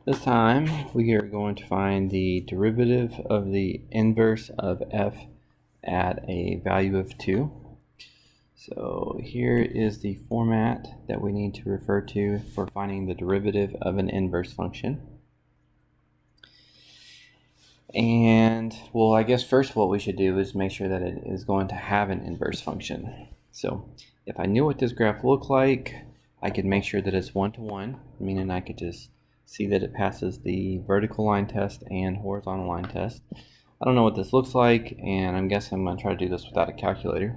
This time we are going to find the derivative of the inverse of f at a value of 2. So here is the format that we need to refer to for finding the derivative of an inverse function. And well, I guess first what we should do is make sure that it is going to have an inverse function. So if I knew what this graph looked like, I could make sure that it's 1-to-1, meaning I could just see that it passes the vertical line test and horizontal line test. I don't know what this looks like, and I'm guessing I'm going to try to do this without a calculator.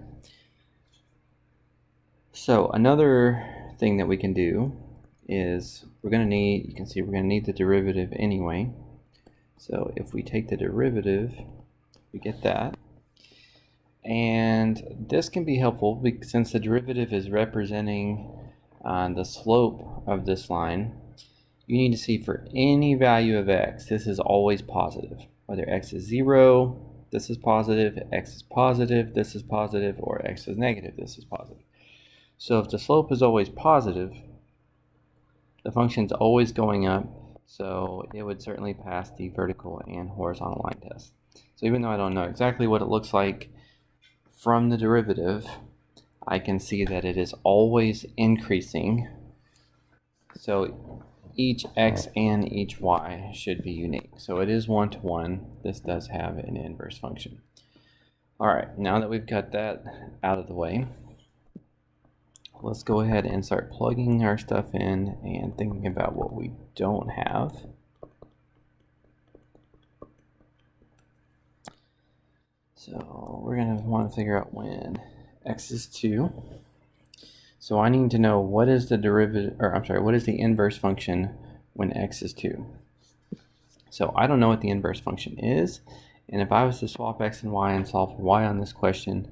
So another thing that we can do is we're going to need, you can see we're going to need the derivative anyway. So if we take the derivative, we get that. And this can be helpful because since the derivative is representing the slope of this line, you need to see for any value of x, this is always positive. Whether x is 0, this is positive, x is positive, this is positive, or x is negative, this is positive. So if the slope is always positive, the function's always going up, so it would certainly pass the vertical and horizontal line test. So even though I don't know exactly what it looks like from the derivative, I can see that it is always increasing. So each x and each y should be unique. So it is 1-to-1. This does have an inverse function. Alright, now that we've got that out of the way, let's go ahead and start plugging our stuff in and thinking about what we don't have. So we're going to want to figure out when x is 2. So I need to know what is the derivative, or I'm sorry, what is the inverse function when x is 2. So I don't know what the inverse function is, and if I was to swap x and y and solve for y on this question,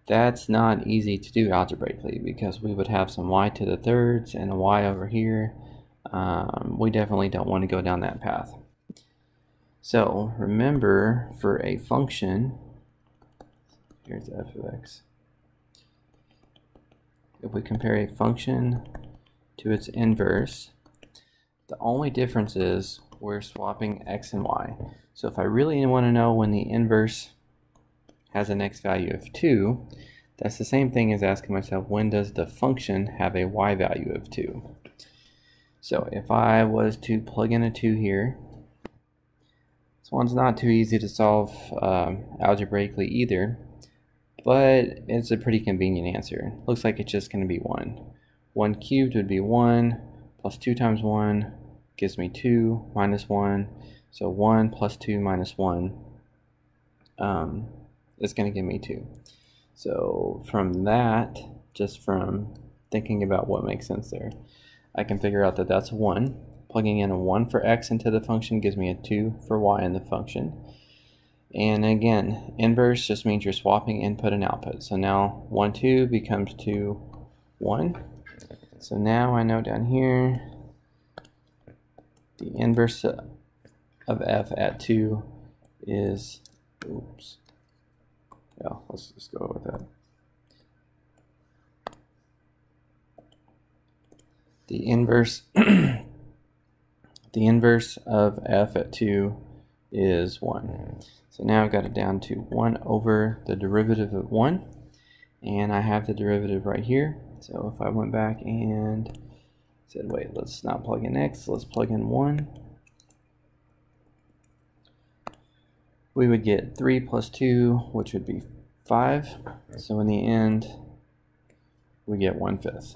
that's not easy to do algebraically because we would have some y to the thirds and a y over here. We definitely don't want to go down that path. So remember, for a function, here's f of x. If we compare a function to its inverse, the only difference is we're swapping x and y. So if I really want to know when the inverse has an x value of 2, that's the same thing as asking myself, when does the function have a y value of 2? So if I was to plug in a 2 here, this one's not too easy to solve algebraically either, but it's a pretty convenient answer. Looks like it's just going to be 1. 1 cubed would be 1, plus 2 times 1 gives me 2, minus 1. So 1 plus 2 minus 1 is going to give me 2. So from that, just from thinking about what makes sense there, I can figure out that that's 1. Plugging in a 1 for x into the function gives me a 2 for y in the function. And again, inverse just means you're swapping input and output. So now 1, 2 becomes 2, 1. So now I know down here the inverse of f at 2 is, oops, yeah, let's just go with that. The inverse, the inverse of f at 2 is 1. So now I've got it down to 1 over the derivative of 1, and I have the derivative right here. So if I went back and said, wait, let's not plug in x, let's plug in 1, we would get 3 plus 2, which would be 5. So in the end, we get 1/5.